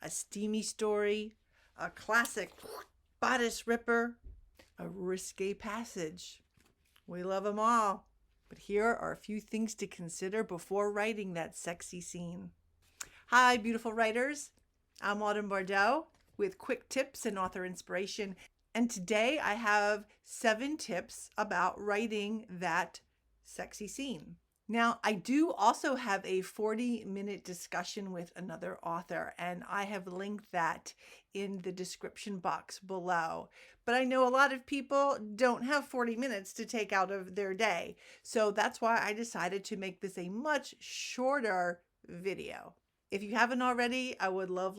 a steamy story, a classic bodice ripper, a risqué passage. We love them all. But here are a few things to consider before writing that sexy scene. Hi, beautiful writers. I'm Autumn Bordeaux with quick tips and author inspiration. And today I have 7 tips about writing that sexy scene. Now, I do also have a 40-minute discussion with another author, and I have linked that in the description box below. But I know a lot of people don't have 40 minutes to take out of their day. So that's why I decided to make this a much shorter video. If you haven't already, I would love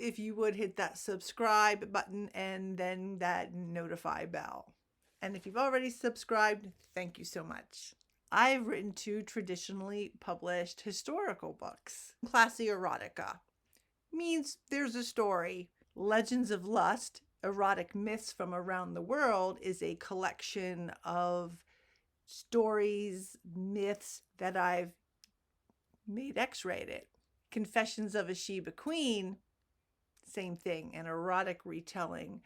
if you would hit that subscribe button and then that notify bell. And if you've already subscribed, thank you so much. I've written 2 traditionally published historical books. Classy erotica means there's a story. Legends of Lust, Erotic Myths from Around the World is a collection of stories, myths that I've made X-rated. Confessions of a Sheba Queen, same thing, an erotic retelling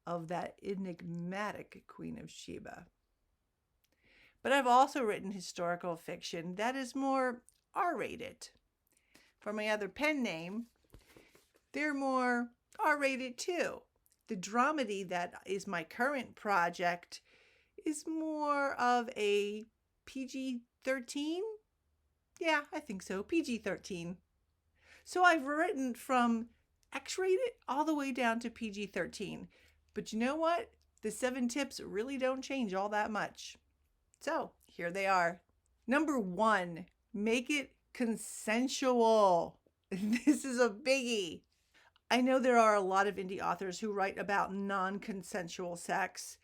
of that enigmatic Queen of Sheba. But I've also written historical fiction that is more R-rated. For my other pen name, they're more R-rated too. The dramedy that is my current project is more of a PG-13? Yeah, I think so, PG-13. So I've written from X-rated all the way down to PG-13. But you know what? The 7 tips really don't change all that much. So here they are. Number 1, make it consensual. This is a biggie. I know there are a lot of indie authors who write about non-consensual sex,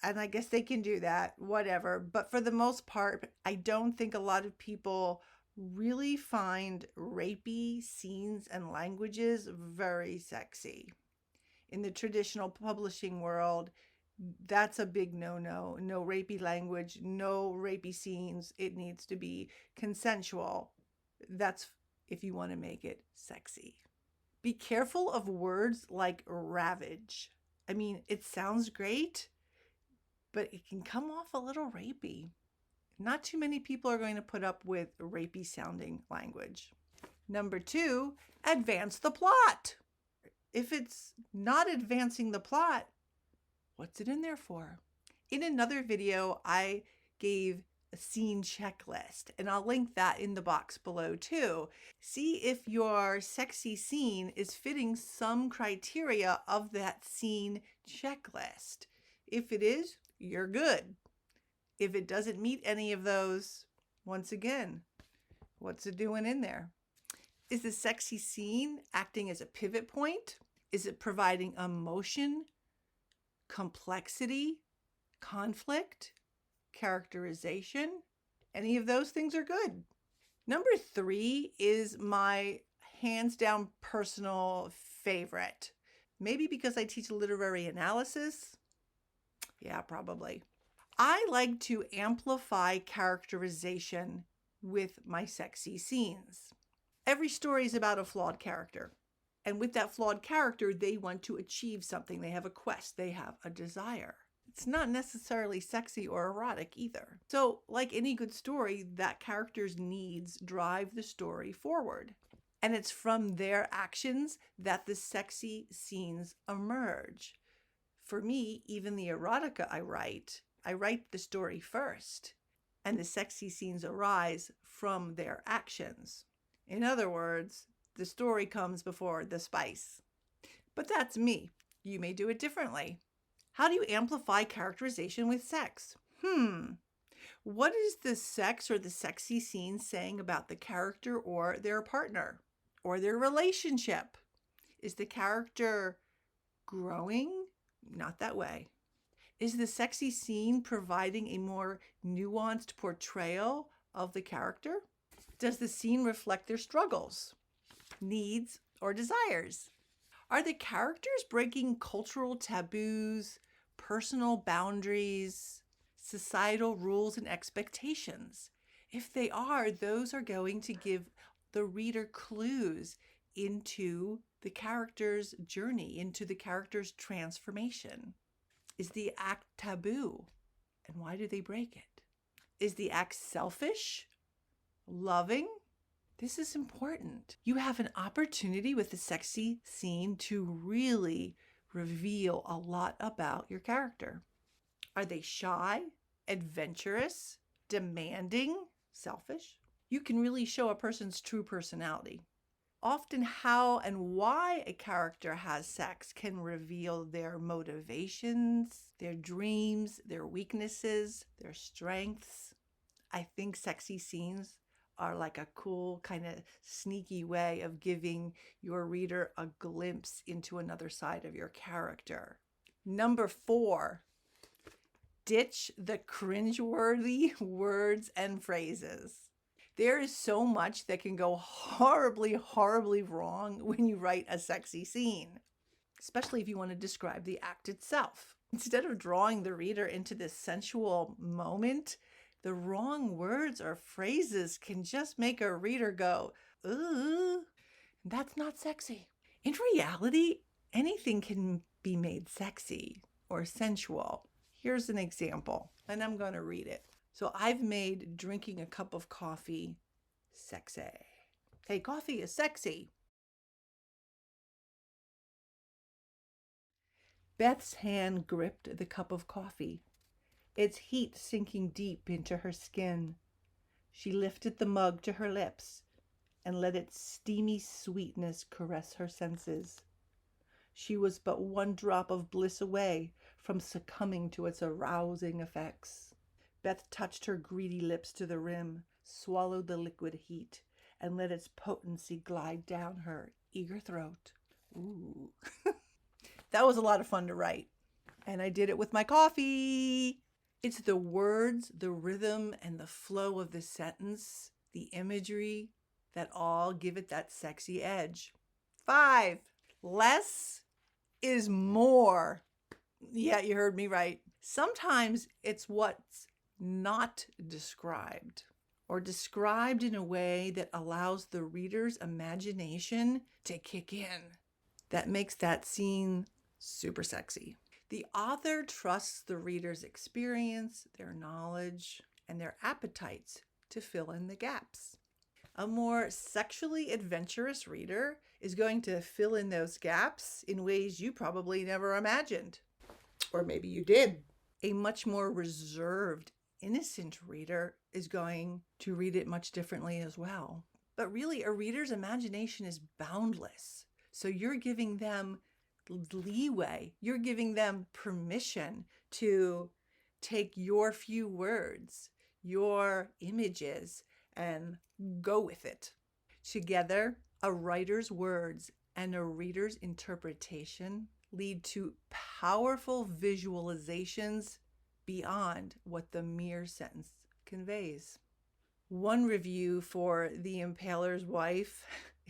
and I guess they can do that, whatever. But for the most part, I don't think a lot of people really find rapey scenes and languages very sexy. In the traditional publishing world, that's a big no-no. No rapey language, no rapey scenes. It needs to be consensual. That's if you want to make it sexy. Be careful of words like ravage. I mean, it sounds great, but it can come off a little rapey. Not too many people are going to put up with rapey sounding language. Number 2, advance the plot. If it's not advancing the plot, what's it in there for? In another video, I gave a scene checklist, and I'll link that in the box below too. See if your sexy scene is fitting some criteria of that scene checklist. If it is, you're good. If it doesn't meet any of those, once again, what's it doing in there? Is the sexy scene acting as a pivot point? Is it providing emotion, complexity, conflict, characterization? Any of those things are good. Number 3 is my hands down personal favorite. Maybe because I teach literary analysis? Yeah, probably. I like to amplify characterization with my sexy scenes. Every story is about a flawed character. And with that flawed character, they want to achieve something. They have a quest. They have a desire. It's not necessarily sexy or erotic either. So, like any good story, that character's needs drive the story forward. And it's from their actions that the sexy scenes emerge. For me, even the erotica I write the story first, and the sexy scenes arise from their actions. In other words, the story comes before the spice. But that's me. You may do it differently. How do you amplify characterization with sex? What is the sex or the sexy scene saying about the character or their partner or their relationship? Is the character growing? Not that way. Is the sexy scene providing a more nuanced portrayal of the character? Does the scene reflect their struggles, needs, or desires? Are the characters breaking cultural taboos, personal boundaries, societal rules and expectations? If they are, those are going to give the reader clues into the character's journey, into the character's transformation. Is the act taboo? And why do they break it? Is the act selfish? Loving? This is important. You have an opportunity with the sexy scene to really reveal a lot about your character. Are they shy, adventurous, demanding, selfish? You can really show a person's true personality. Often how and why a character has sex can reveal their motivations, their dreams, their weaknesses, their strengths. I think sexy scenes are like a cool kind of sneaky way of giving your reader a glimpse into another side of your character. Number 4, ditch the cringe-worthy words and phrases. There is so much that can go horribly, horribly wrong when you write a sexy scene, especially if you want to describe the act itself. Instead of drawing the reader into this sensual moment, the wrong words or phrases can just make a reader go, ooh, that's not sexy. In reality, anything can be made sexy or sensual. Here's an example, and I'm going to read it. So I've made drinking a cup of coffee sexy. Hey, coffee is sexy. Beth's hand gripped the cup of coffee, its heat sinking deep into her skin. She lifted the mug to her lips and let its steamy sweetness caress her senses. She was but one drop of bliss away from succumbing to its arousing effects. Beth touched her greedy lips to the rim, swallowed the liquid heat, and let its potency glide down her eager throat. Ooh. That was a lot of fun to write. And I did it with my coffee. It's the words, the rhythm, and the flow of the sentence, the imagery that all give it that sexy edge. 5, less is more. Yeah, you heard me right. Sometimes it's what's not described or described in a way that allows the reader's imagination to kick in. That makes that scene super sexy. The author trusts the reader's experience, their knowledge, and their appetites to fill in the gaps. A more sexually adventurous reader is going to fill in those gaps in ways you probably never imagined. Or maybe you did. A much more reserved, innocent reader is going to read it much differently as well. But really, a reader's imagination is boundless. So you're giving them leeway. You're giving them permission to take your few words, your images, and go with it. Together, a writer's words and a reader's interpretation lead to powerful visualizations beyond what the mere sentence conveys. One review for The Impaler's Wife,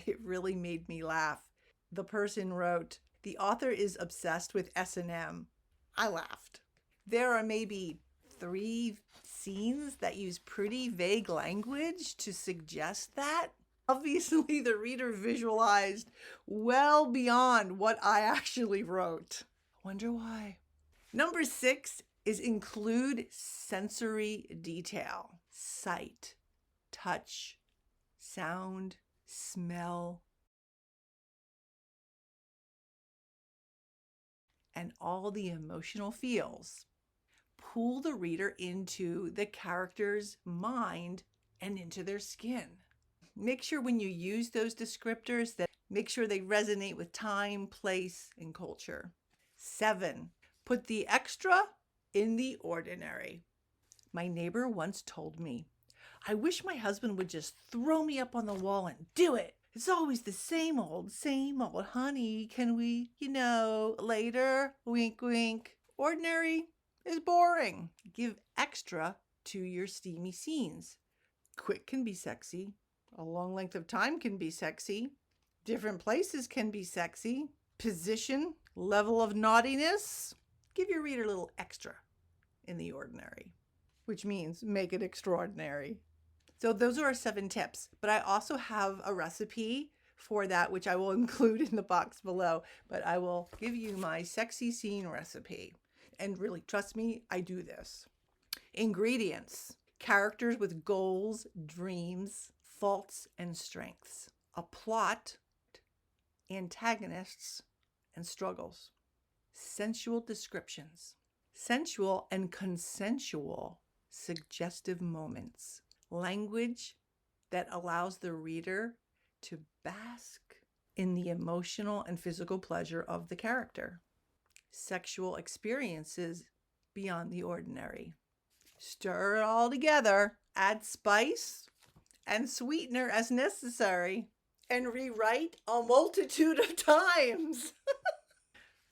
it really made me laugh. The person wrote, "The author is obsessed with S&M." I laughed. There are maybe 3 scenes that use pretty vague language to suggest that. Obviously, the reader visualized well beyond what I actually wrote. Wonder why. Number 6 is include sensory detail. Sight, touch, sound, smell, and all the emotional feels. Pull the reader into the character's mind and into their skin. Make sure when you use those descriptors that make sure they resonate with time, place, and culture. 7, put the extra in the ordinary. My neighbor once told me, "I wish my husband would just throw me up on the wall and do it. It's always the same old, honey. Can we, later? Wink, wink." Ordinary is boring. Give extra to your steamy scenes. Quick can be sexy. A long length of time can be sexy. Different places can be sexy. Position, level of naughtiness. Give your reader a little extra in the ordinary, which means make it extraordinary. So those are our 7 tips, but I also have a recipe for that, which I will include in the box below. But I will give you my sexy scene recipe. And really, trust me, I do this. Ingredients: characters with goals, dreams, faults, and strengths. A plot, antagonists, and struggles. Sensual descriptions. Sensual and consensual suggestive moments. Language that allows the reader to bask in the emotional and physical pleasure of the character. Sexual experiences beyond the ordinary. Stir it all together, add spice and sweetener as necessary, and rewrite a multitude of times.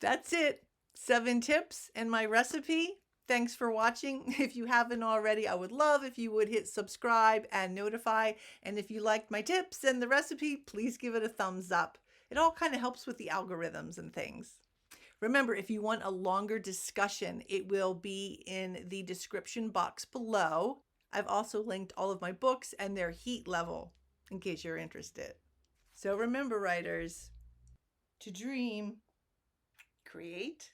That's it. 7 tips and my recipe. Thanks for watching. If you haven't already, I would love if you would hit subscribe and notify. And if you liked my tips and the recipe, please give it a thumbs up. It all kind of helps with the algorithms and things. Remember, if you want a longer discussion, it will be in the description box below. I've also linked all of my books and their heat level in case you're interested. So remember, writers, to dream, create,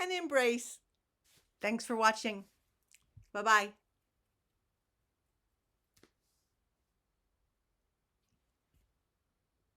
and embrace. Thanks for watching. Bye-bye.